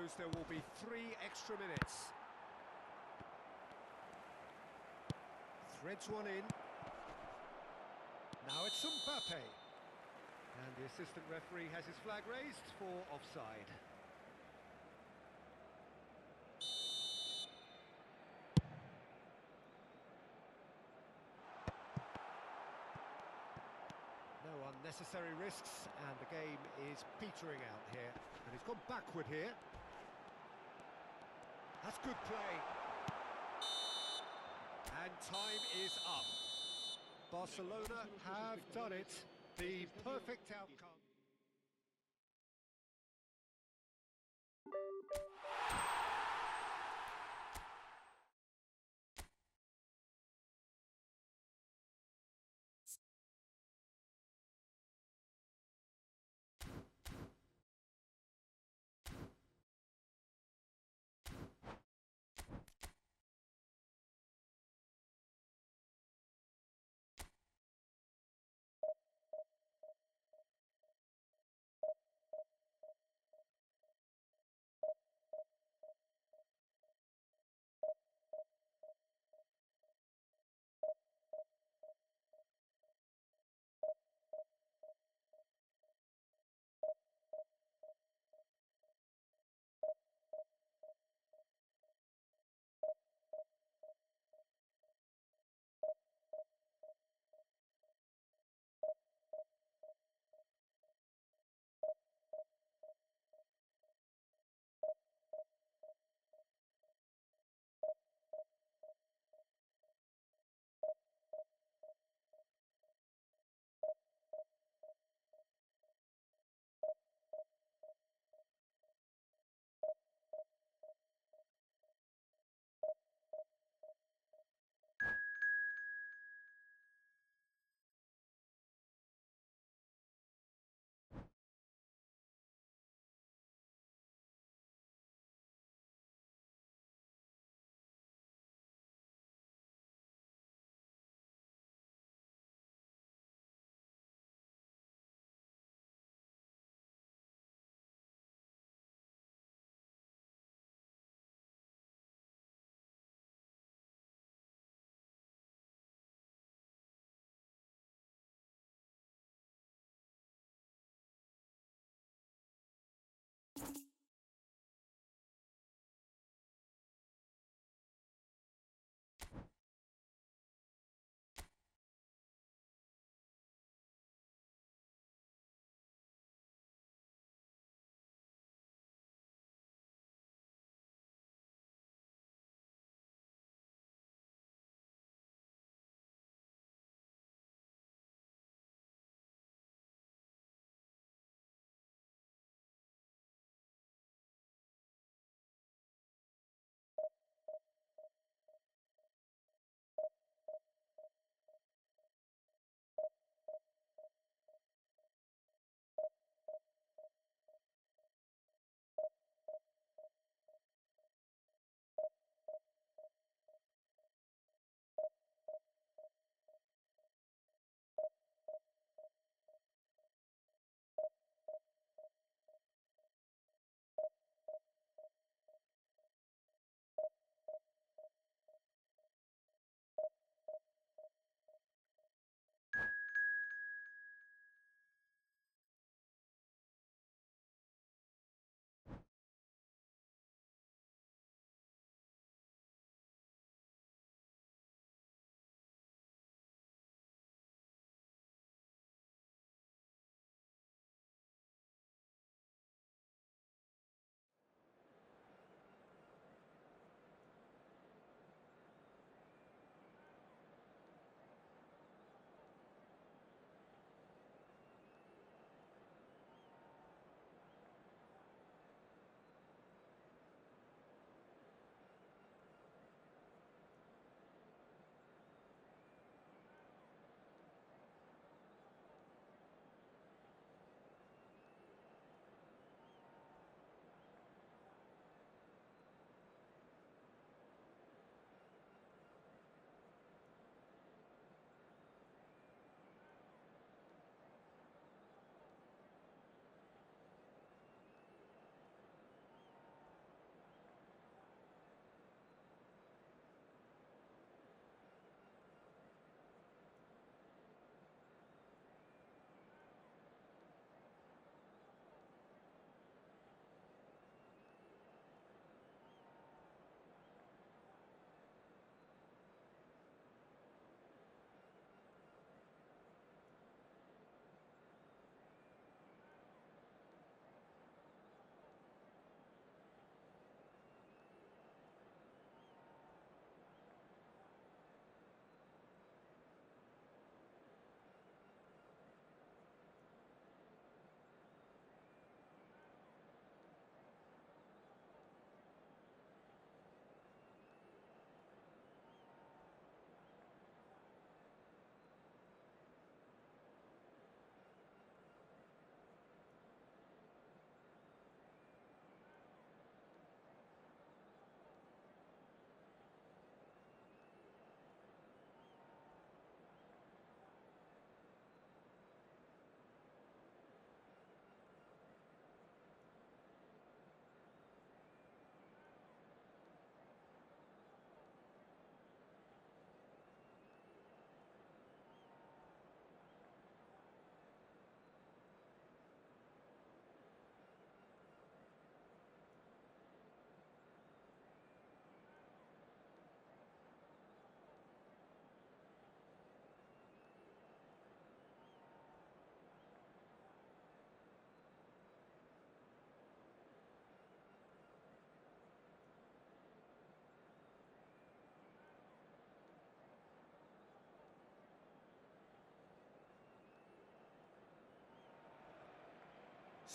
shows there will be 3 extra minutes. Threads one in. Now it's Mbappe. And the assistant referee has his flag raised for offside. No unnecessary risks, and the game is petering out here. And he's gone backward here. That's good play. And time is up. Barcelona have done it. The perfect outcome.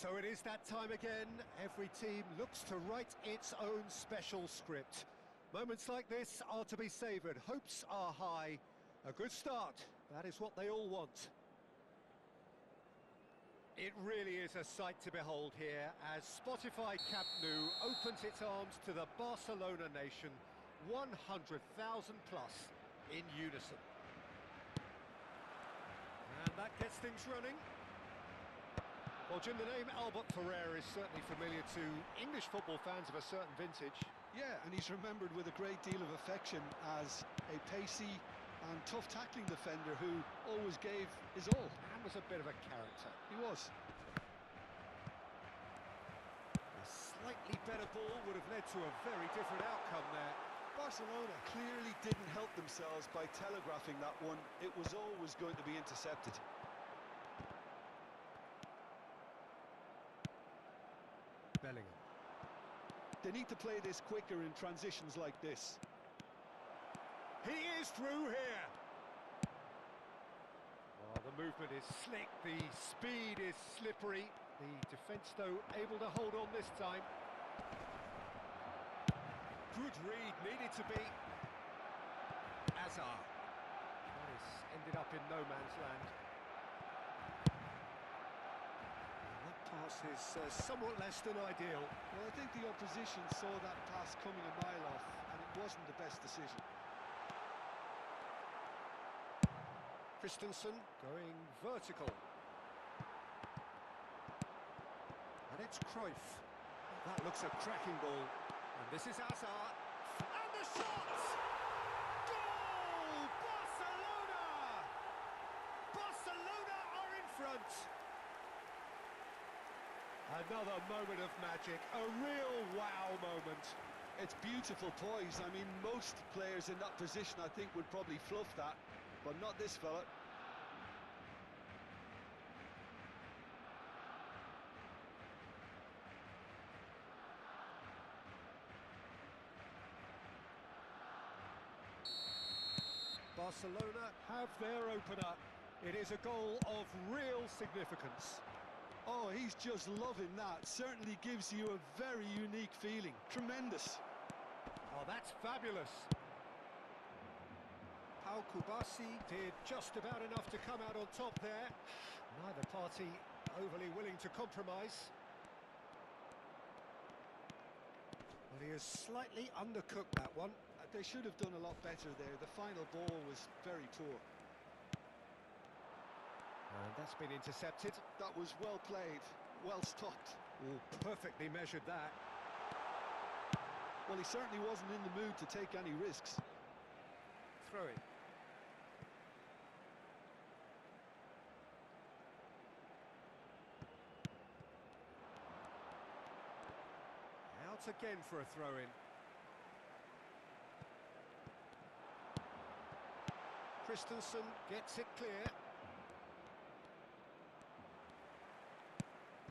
So it is that time again. Every team looks to write its own special script. Moments like this are to be savoured. Hopes are high. A good start. That is what they all want. It really is a sight to behold here as Spotify Camp Nou opens its arms to the Barcelona nation, 100,000 plus in unison. And that gets things running. Well, Jim, the name Albert Ferrer is certainly familiar to English football fans of a certain vintage. Yeah, and he's remembered with a great deal of affection as a pacey and tough tackling defender who always gave his all. And was a bit of a character. He was. A slightly better ball would have led to a very different outcome there. Barcelona clearly didn't help themselves by telegraphing that one. It was always going to be intercepted. Bellingham. They need to play this quicker in transitions like this. He is through here. Well, the movement is slick, the speed is slippery. The defence, though, able to hold on this time. Good read, needed to be. Hazard. That has ended up in no man's land. That pass is somewhat less than ideal. Well, I think the opposition saw that pass coming a mile off, and it wasn't the best decision. Christensen going vertical. And it's Cruyff. That looks a cracking ball. And this is Hazard. And the shot! Goal! Barcelona! Barcelona are in front. Another moment of magic. A real wow moment. It's beautiful poise. I mean, most players in that position, I think, would probably fluff that. But not this fella. Barcelona have their opener. It is a goal of real significance. Oh, he's just loving that. Certainly gives you a very unique feeling. Tremendous. Oh, that's fabulous. Pau Kubasi did just about enough to come out on top there. Neither party overly willing to compromise. Well, he has slightly undercooked that one. They should have done a lot better there. The final ball was very poor. And that's been intercepted. That was well played, well stopped. Oh, perfectly measured that. Well, he certainly wasn't in the mood to take any risks. Throw it. Out again for a throw-in. Christensen gets it clear.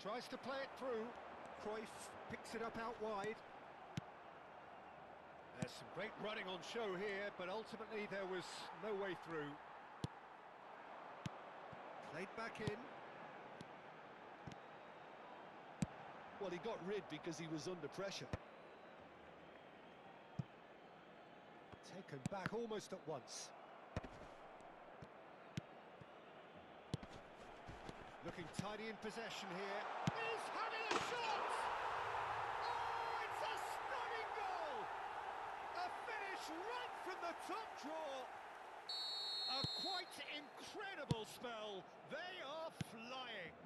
Tries to play it through. Cruyff picks it up out wide. There's some great running on show here, but ultimately there was no way through. Played back in. Well, he got rid because he was under pressure. Taken back almost at once. Looking tidy in possession here. He's having a shot! Oh, it's a stunning goal! A finish right from the top draw. A quite incredible spell. They are flying.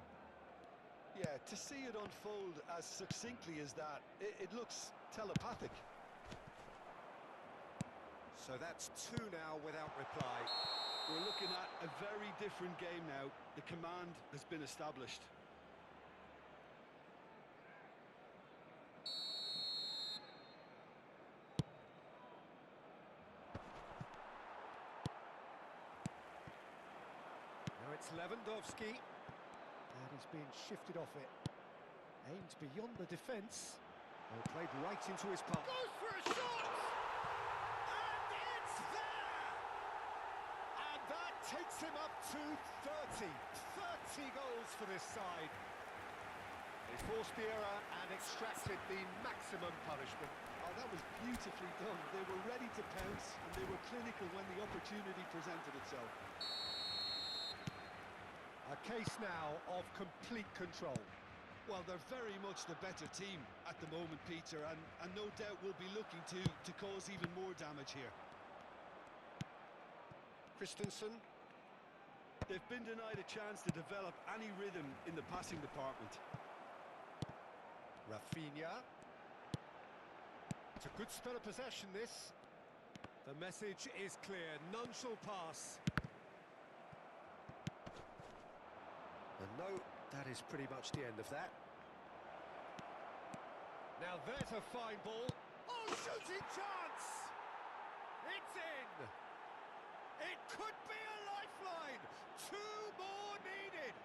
Yeah, to see it unfold as succinctly as that, it looks telepathic. So that's two now without reply. We're looking at a very different game now. The command has been established. Now it's Lewandowski. And he's being shifted off it. Aimed beyond the defence. Oh, played right into his path. Goes for a shot! And it's there! And that takes him up to 30. 30 goals for this side. He forced the error and extracted the maximum punishment. Oh, that was beautifully done. They were ready to pounce, and they were clinical when the opportunity presented itself. A case now of complete control. Well, they're very much the better team at the moment, Peter, and no doubt will be looking to cause even more damage here. Christensen. They've been denied a chance to develop any rhythm in the passing department. Rafinha. It's a good spell of possession, this. The message is clear, none shall pass. And no, that is pretty much the end of that. Now there's a fine ball. Oh, shooting chance! It's in! It could be a lifeline! 2 more needed!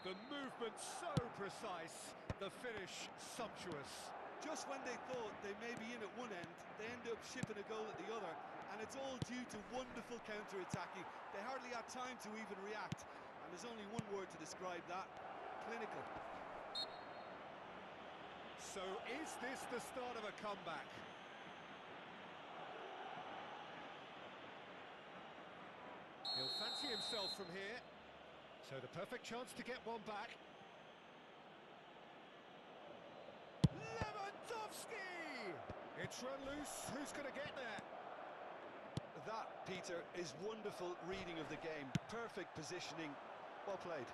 The movement so precise, the finish sumptuous. Just when they thought they may be in at one end, they end up shipping a goal at the other, and it's all due to wonderful counter-attacking. They hardly had time to even react, and there's only one word to describe that: clinical. So is this the start of a comeback? He'll fancy himself from here. So the perfect chance to get one back. Lewandowski! It's run loose. Who's going to get there? That, Peter, is wonderful reading of the game. Perfect positioning. Well played.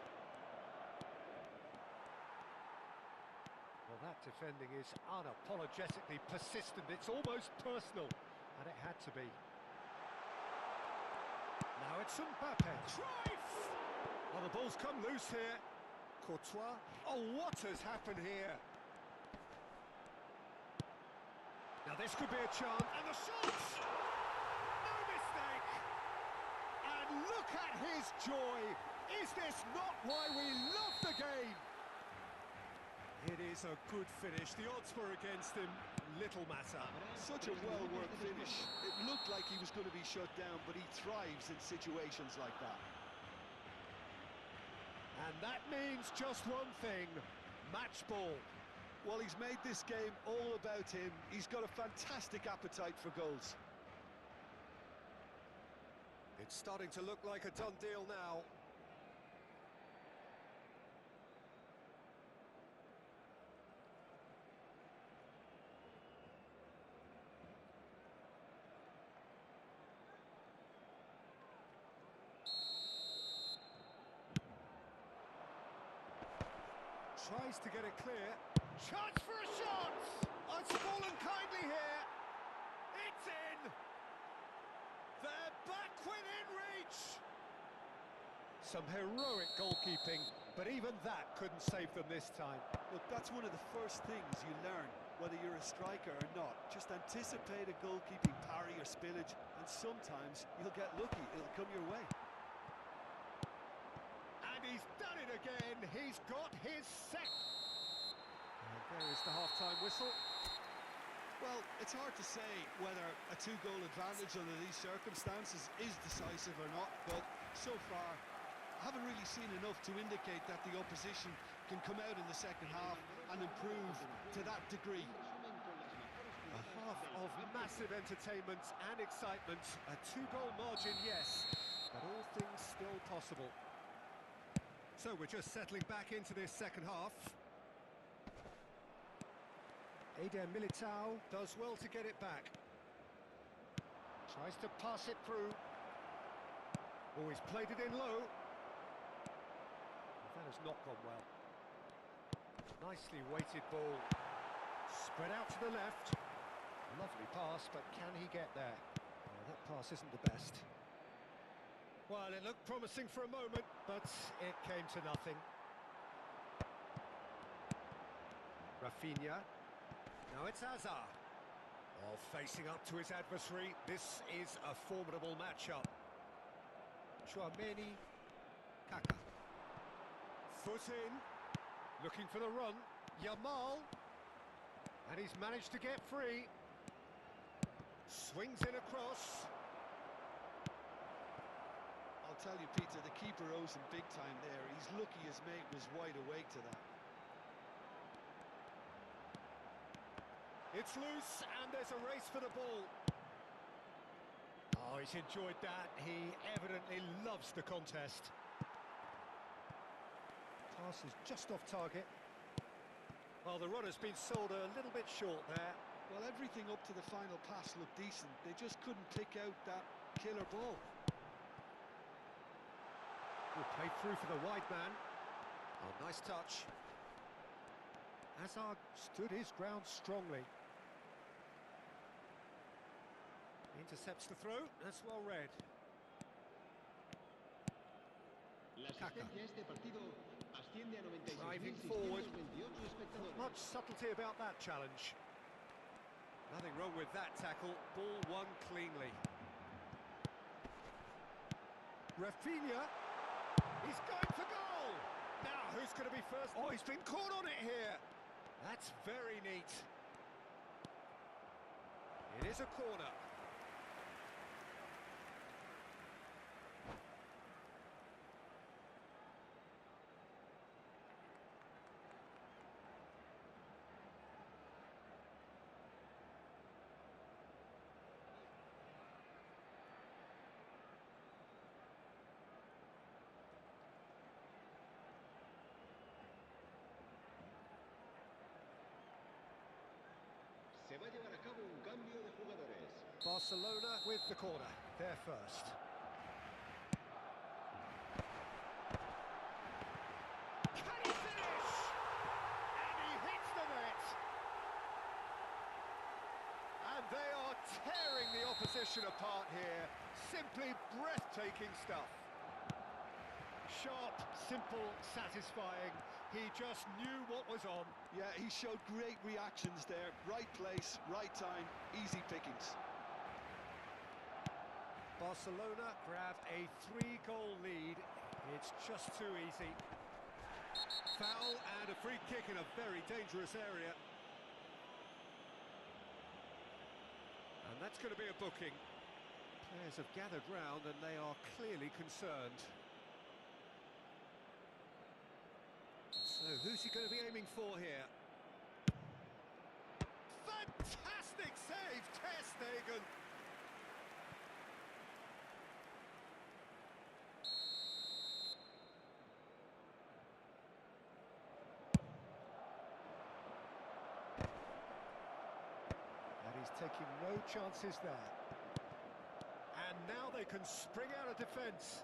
Well, that defending is unapologetically persistent. It's almost personal, and it had to be. Now it's Mbappe. Cruyff! Well, the ball's come loose here. Courtois. Oh, what has happened here? Now this could be a chance, and the shot! No mistake! And look at his joy! Is this not why we love the game? It is a good finish. The odds were against him. Little matter. Such a well-worked finish. It looked like he was going to be shut down, but he thrives in situations like that. And that means just one thing: match ball. Well, he's made this game all about him. He's got a fantastic appetite for goals. It's starting to look like a done deal now. Tries to get it clear. Chance for a shot! Oh, it's fallen kindly here. It's in! They're back within reach! Some heroic goalkeeping, but even that couldn't save them this time. Look, that's one of the first things you learn, whether you're a striker or not. Just anticipate a goalkeeping parry or spillage, and sometimes you'll get lucky. It'll come your way. And he's done it again. He's got his second. And there is the half-time whistle. Well, it's hard to say whether a 2-goal advantage under these circumstances is decisive or not, but so far I haven't really seen enough to indicate that the opposition can come out in the second half and improve to that degree. A half of massive entertainment and excitement. A 2-goal margin, yes, but all things still possible. So we're just settling back into this second half. Eder Militao does well to get it back. Tries to pass it through. Oh, he's played it in low. That has not gone well. Nicely weighted ball. Spread out to the left. Lovely pass, but can he get there? Oh, that pass isn't the best. Well, it looked promising for a moment, but it came to nothing. Rafinha. Now it's Hazard. Oh, facing up to his adversary. This is a formidable matchup. Chouameni. Kaka. Foot in. Looking for the run. Yamal. And he's managed to get free. Swings in across. I'll tell you, Peter, the keeper owes him big time there. He's lucky his mate was wide awake to that. It's loose, and there's a race for the ball. Oh, he's enjoyed that. He evidently loves the contest. Pass is just off target. Well, the run has been sold a little bit short there. Well, everything up to the final pass looked decent. They just couldn't pick out that killer ball. Will play through for the wide man. Oh, nice touch. Hazard stood his ground strongly. Intercepts the throw. That's well read. Kaka. Driving forward. Not much subtlety about that challenge. Nothing wrong with that tackle. Ball won cleanly. Rafinha. He's going for goal. Now, who's going to be first? Oh, he's been caught on it here. That's very neat. It is a corner. Se va a llevar a cabo un cambio de jugadores. Barcelona with the corner. They're first. Can he finish? And he hits the net. And they are tearing the opposition apart here. Simply breathtaking stuff. Sharp, simple, satisfying. He just knew what was on. Yeah, he showed great reactions there. Right place, right time, easy pickings. Barcelona grab a 3-goal lead. It's just too easy. Foul and a free kick in a very dangerous area. And that's going to be a booking. Players have gathered round and they are clearly concerned. So who's he going to be aiming for here? Fantastic save, Ter Stegen. And he's taking no chances there. And now they can spring out of defence.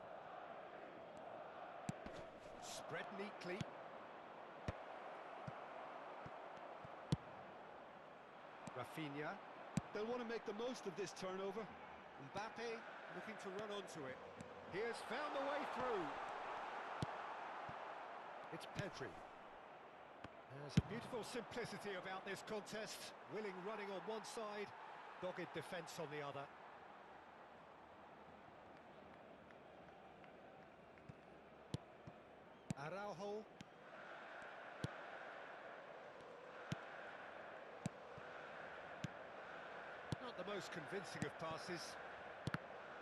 Spread neatly. Rafinha. They'll want to make the most of this turnover. Mbappe looking to run onto it. He has found the way through. It's Pedri. There's a beautiful simplicity about this contest. Willing running on one side, dogged defence on the other. Araujo. Not the most convincing of passes.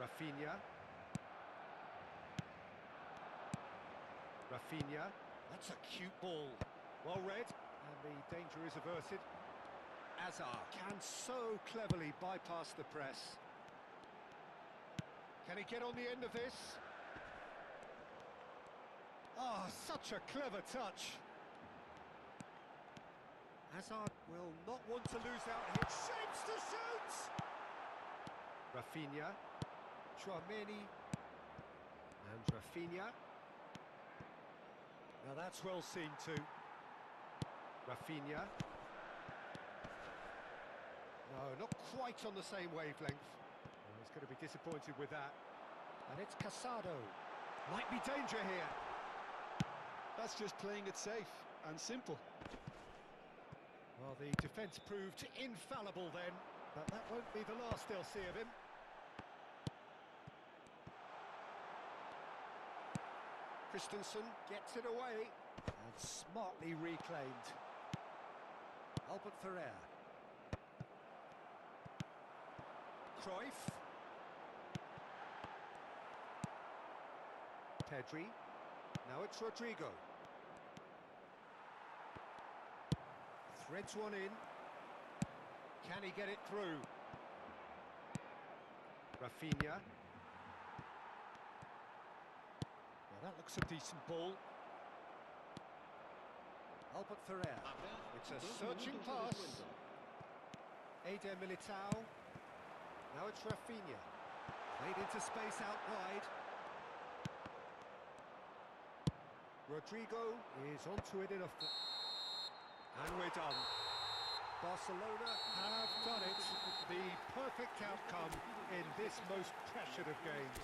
Rafinha. Rafinha. That's a cute ball. Well read. And the danger is averted. Hazard can so cleverly bypass the press. Can he get on the end of this? Oh, such a clever touch. Hazard will not want to lose out here. Shapes to shoot! Rafinha. Tchouameni. And Rafinha. Now that's well seen too. Rafinha. No, not quite on the same wavelength. Well, he's going to be disappointed with that. And it's Casado. Might be danger here. That's just playing it safe and simple. Well, the defence proved infallible then, but that won't be the last they'll see of him. Christensen gets it away and smartly reclaimed. Albert Ferrer. Cruyff. Pedri. Now it's Rodrigo. Threads one in. Can he get it through? Rafinha. Well, that looks a decent ball. Albert Ferrer. It's a searching pass. Eder Militao. Now it's Rafinha. Played into space out wide. Rodrigo is onto it in a... And we're done. Barcelona have done it. The perfect outcome in this most pressured of games.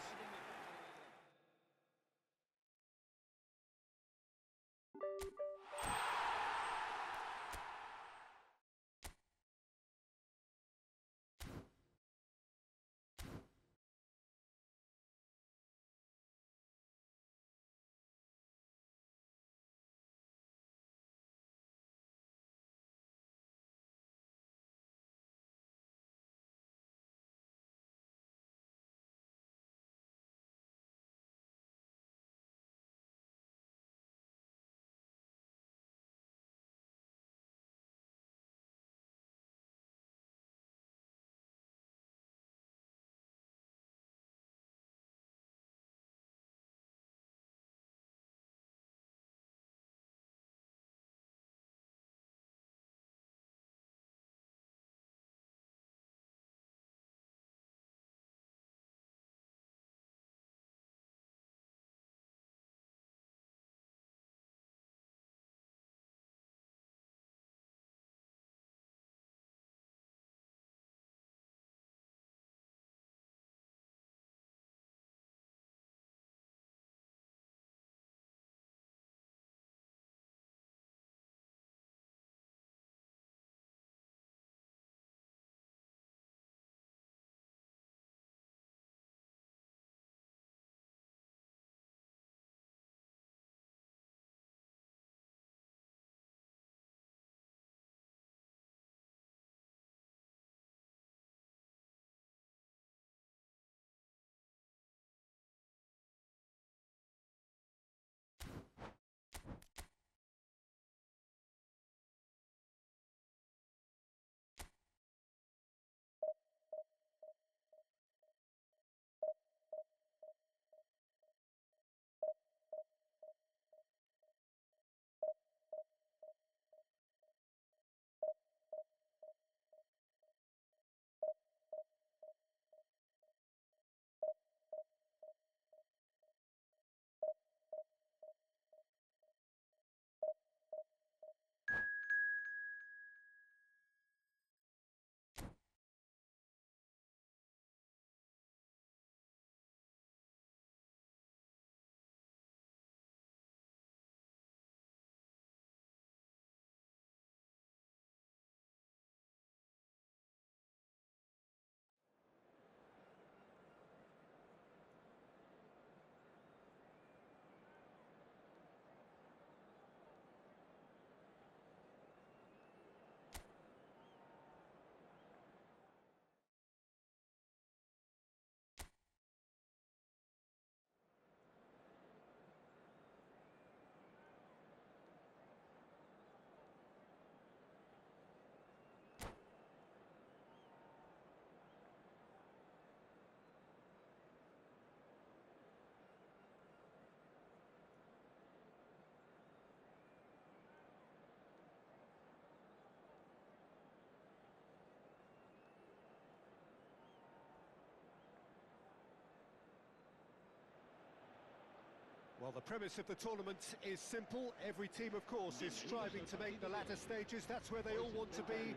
Well, the premise of the tournament is simple. Every team, of course, is striving to make the latter stages. That's where they all want to be.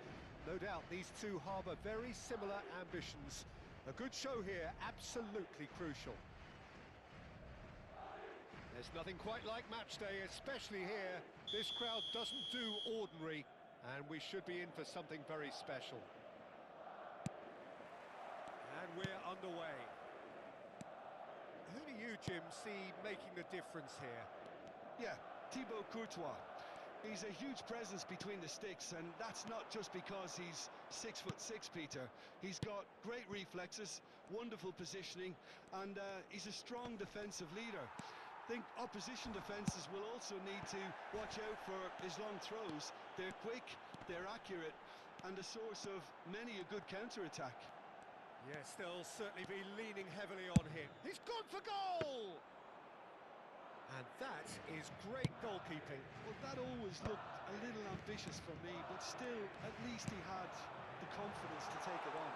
No doubt these two harbour very similar ambitions. A good show here, absolutely crucial. There's nothing quite like match day, especially here. This crowd doesn't do ordinary, and we should be in for something very special. And we're underway. Who do you, Jim, see making the difference here? Yeah, Thibaut Courtois. He's a huge presence between the sticks, and that's not just because he's 6'6", Peter. He's got great reflexes, wonderful positioning, and he's a strong defensive leader. I think opposition defences will also need to watch out for his long throws. They're quick, they're accurate, and a source of many a good counter-attack. Yes, they'll certainly be leaning heavily on him. He's gone for goal! And that is great goalkeeping. Well, that always looked a little ambitious for me, but still, at least he had the confidence to take it on.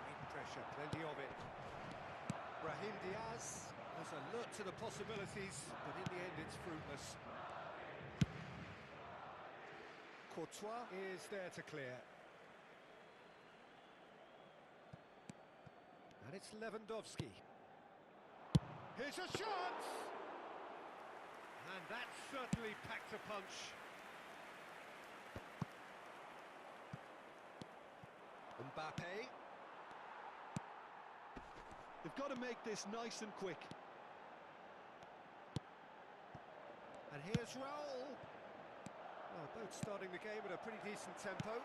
Great pressure, plenty of it. Brahim Diaz was alert to the possibilities, but in the end it's fruitless. Courtois is there to clear. And it's Lewandowski. Here's a chance! And that certainly packed a punch. Mbappe. They've got to make this nice and quick. And here's Raul. Well, both starting the game at a pretty decent tempo.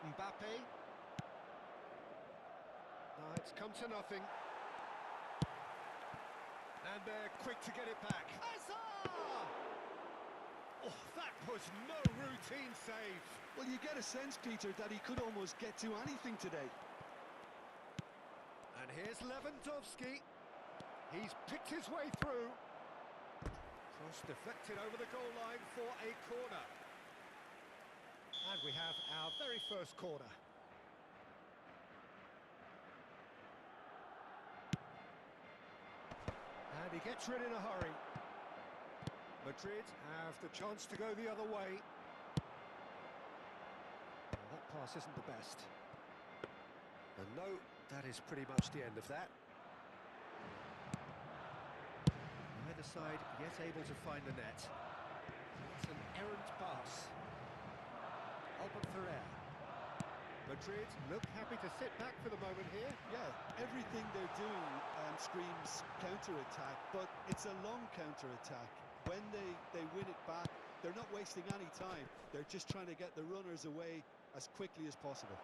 Mbappe. No, it's come to nothing. And they're quick to get it back. Hazard! Oh, that was no routine save. Well, you get a sense, Peter, that he could almost get to anything today. And here's Lewandowski. He's picked his way through. Cross deflected over the goal line for a corner. And we have our very first corner. And he gets rid in a hurry. Madrid have the chance to go the other way. Well, that pass isn't the best. And no, that is pretty much the end of that. Neither side yet able to find the net. It's an errant pass. Albert Ferrer. Madrid look happy to sit back for the moment here. Yeah, everything they're doing screams counter-attack, but it's a long counter-attack. When they win it back, they're not wasting any time. They're just trying to get the runners away as quickly as possible.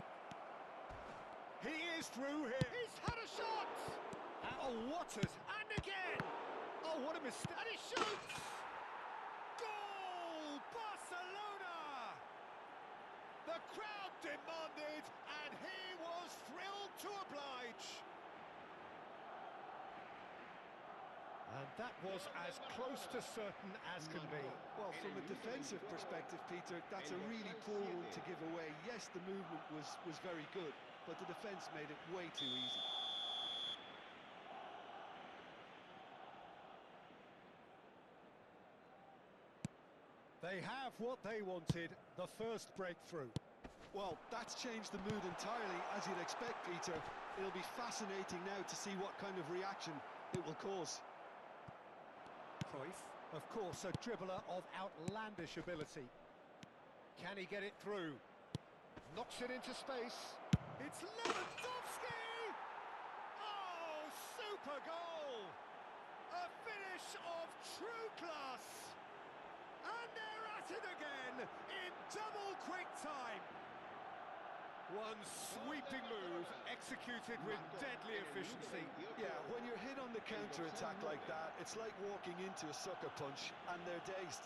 He is through here. He's had a shot. Oh, Waters, and again. Oh, what a mistake. And he shoots. Goal, Barcelona. The crowd demanded, and he was thrilled to oblige. And that was as close to certain as can be. Well, from a defensive perspective, Peter, that's a really poor one to give away. Yes, the movement was very good, but the defence made it way too easy. They have what they wanted, the first breakthrough. Well, that's changed the mood entirely, as you'd expect, Peter. It'll be fascinating now to see what kind of reaction it will cause. Cruyff, of course, a dribbler of outlandish ability. Can he get it through? Knocks it into space. It's Lewandowski! Oh, super goal! A finish of true class! And they're at it again in double quick time. One sweeping move executed with deadly efficiency. Yeah, when you're hit on the counter-attack like that, it's like walking into a sucker punch, and they're dazed.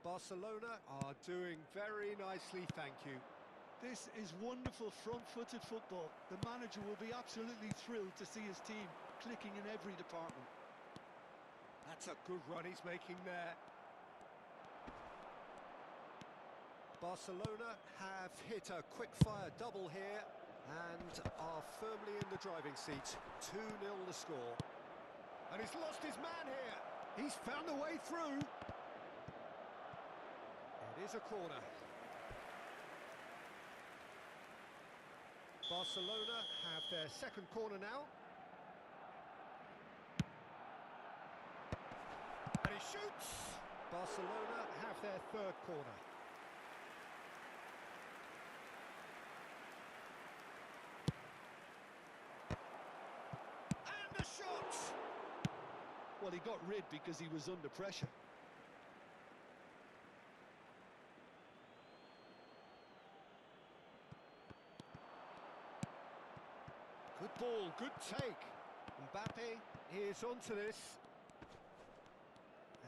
Barcelona are doing very nicely, thank you. This is wonderful front-footed football. The manager will be absolutely thrilled to see his team clicking in every department. That's a good run he's making there. Barcelona have hit a quick-fire double here and are firmly in the driving seat. 2-0 the score. And he's lost his man here. He's found a way through. It is a corner. Barcelona have their second corner now. And he shoots! Barcelona have their third corner. And the shot! Well, he got rid because he was under pressure. Good ball good take. Mbappe is onto this.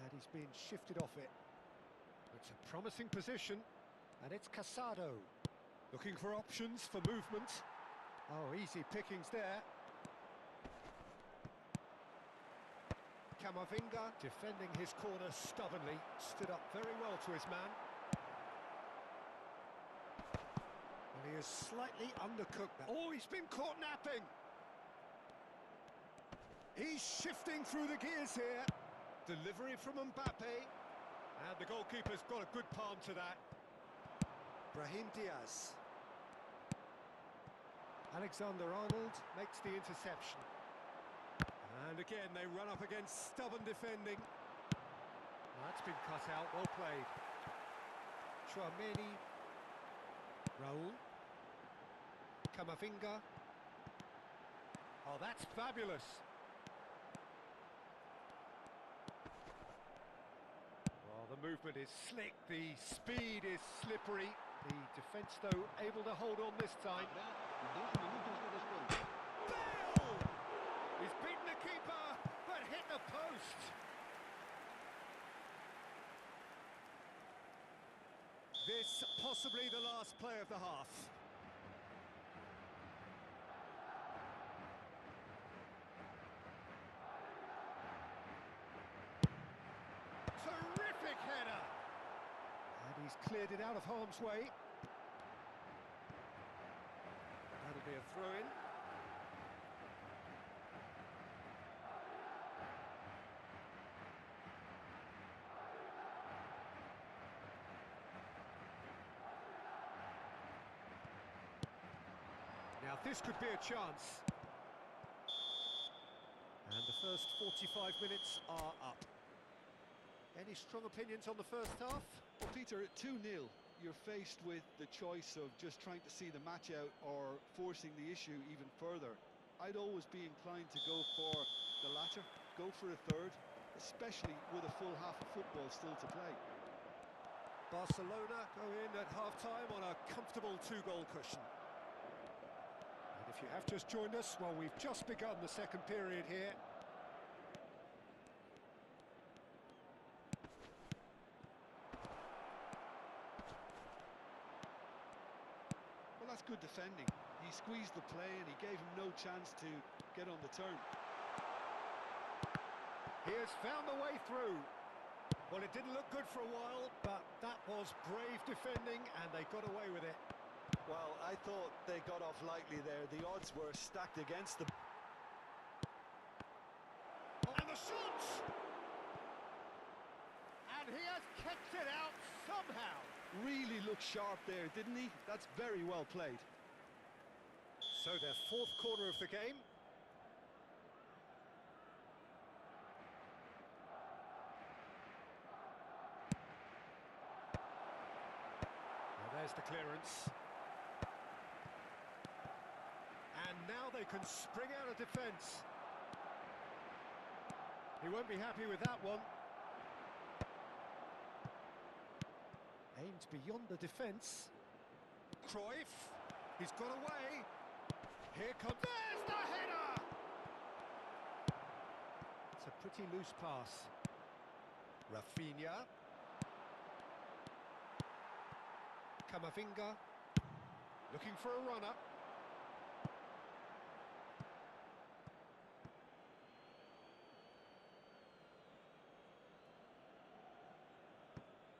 And he's been shifted off it. It's a promising position. And it's Casado. Looking for options for movement. Oh, easy pickings there. Camavinga defending his corner stubbornly. Stood up very well to his man. And he is slightly undercooked now. Oh, he's been caught napping. He's shifting through the gears here. Delivery from Mbappe. And the goalkeeper's got a good palm to that. Brahim Diaz. Alexander-Arnold makes the interception. And again, they run up against stubborn defending. That's been cut out, well played. Chouameni. Raul. Camavinga. Oh, that's fabulous. Well, the movement is slick, the speed is slippery. The defence, though, able to hold on this time. Habrá 2 minutos de descuento. Bale! He's beaten the keeper, but hit the post. This possibly the last play of the half. Terrific header! And he's cleared it out of harm's way. That'll be a throw-in. Now this could be a chance. And the first 45 minutes are up. Any strong opinions on the first half? Well, Peter, at 2-0, you're faced with the choice of just trying to see the match out or forcing the issue even further. I'd always be inclined to go for the latter, go for a third, especially with a full half of football still to play. Barcelona go in at half-time on a comfortable 2-goal cushion. And if you have just joined us, well, we've just begun the second period here. Well, that's good defending. He squeezed the play and he gave him no chance to get on the turn. He has found the way through. Well, it didn't look good for a while, but that was brave defending and they got away with it. Well, I thought they got off lightly there. The odds were stacked against them. And the shot! And he has kicked it out somehow. Really looked sharp there, didn't he? That's very well played. So their fourth corner of the game. Now there's the clearance. And now they can spring out of defence. He won't be happy with that one. Aimed beyond the defence. Cruyff, he's got away. Here comes, there's the header! It's a pretty loose pass. Rafinha. Camavinga, looking for a runner.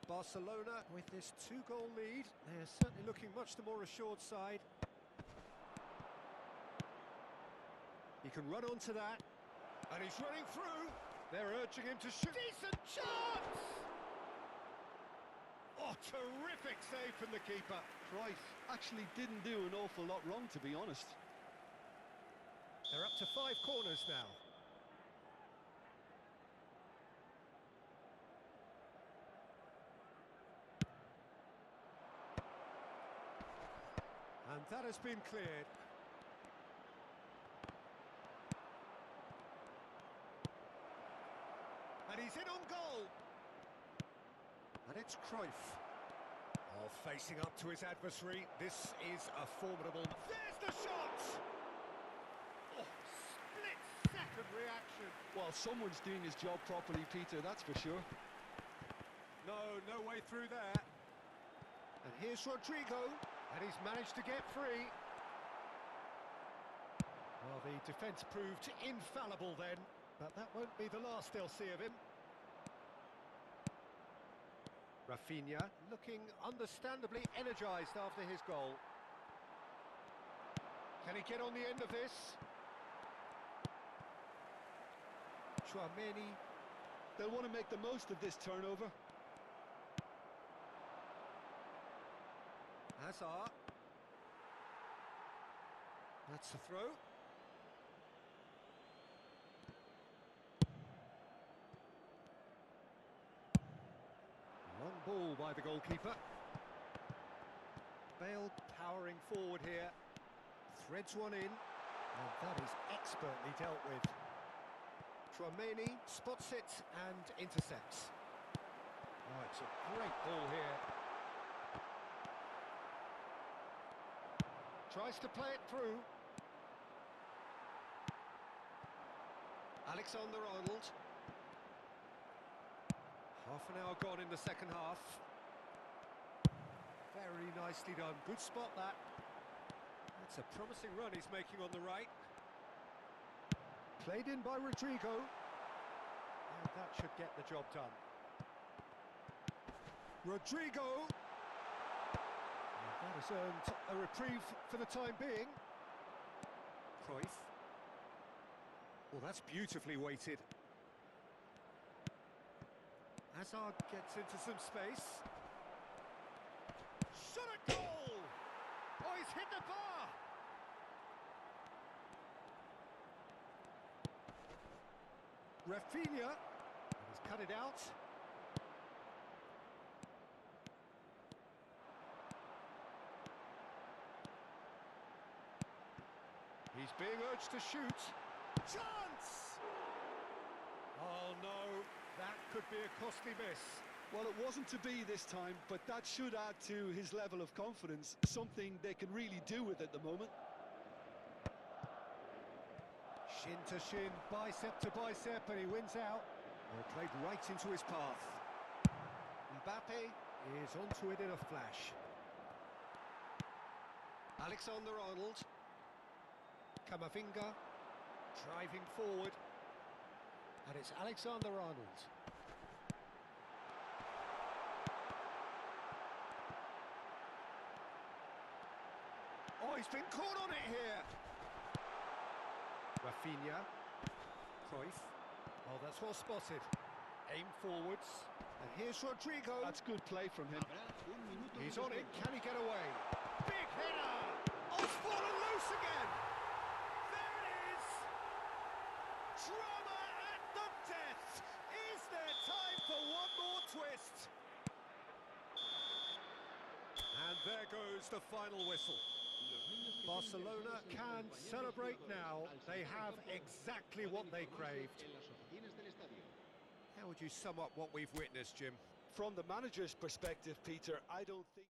Barcelona with this 2-goal lead. They're certainly looking much the more assured side. He can run onto that. And he's running through. They're urging him to shoot. Decent chance! Oh, terrific save from the keeper. Cruyff actually didn't do an awful lot wrong, to be honest. They're up to 5 corners now. And that has been cleared. And he's in on goal. And it's Cruyff. Oh, facing up to his adversary. This is a formidable... There's the shot! Oh, Well, someone's doing his job properly, Peter, that's for sure. No way through there. And here's Rodrigo, and he's managed to get free. Well, the defence proved infallible then, but that won't be the last they'll see of him. Rafinha looking understandably energised after his goal. Can he get on the end of this? Chouameni. They'll want to make the most of this turnover. Hazard. That's the throw. Long ball by the goalkeeper. Bale powering forward here. Threads one in. And that is expertly dealt with. Chouameni spots it and intercepts. Oh, it's a great ball here. Tries to play it through. Alexander-Arnold. Half an hour gone in the second half. Very nicely done. Good spot, that. That's a promising run he's making on the right. Played in by Rodrigo. And that should get the job done. Rodrigo. That has earned a reprieve for the time being. Cruyff. Well, that's beautifully weighted. Hazard gets into some space. Shot a goal! Oh, he's hit the bar! Rafinha has cut it out. He's being urged to shoot. Chance! Oh no, that could be a costly miss. Well, it wasn't to be this time, but that should add to his level of confidence, something they can really do with at the moment. Shin to shin, bicep to bicep, and he wins out. Well, played right into his path. Mbappe is onto it in a flash. Alexander-Arnold. Camavinga driving forward, and it's Alexander-Arnold. Oh, he's been caught on it here. Rafinha. Cruyff. Oh, that's well spotted. Aim forwards, and here's Rodrigo. That's good play from him. He's on it. Can he get away? Big header. Oh, it's fallen loose again. There it is. Drama at the death. Is there time for one more twist? And there goes the final whistle. Barcelona can celebrate now. They have exactly what they craved. How would you sum up what we've witnessed, Jim? From the manager's perspective, Peter, I don't think...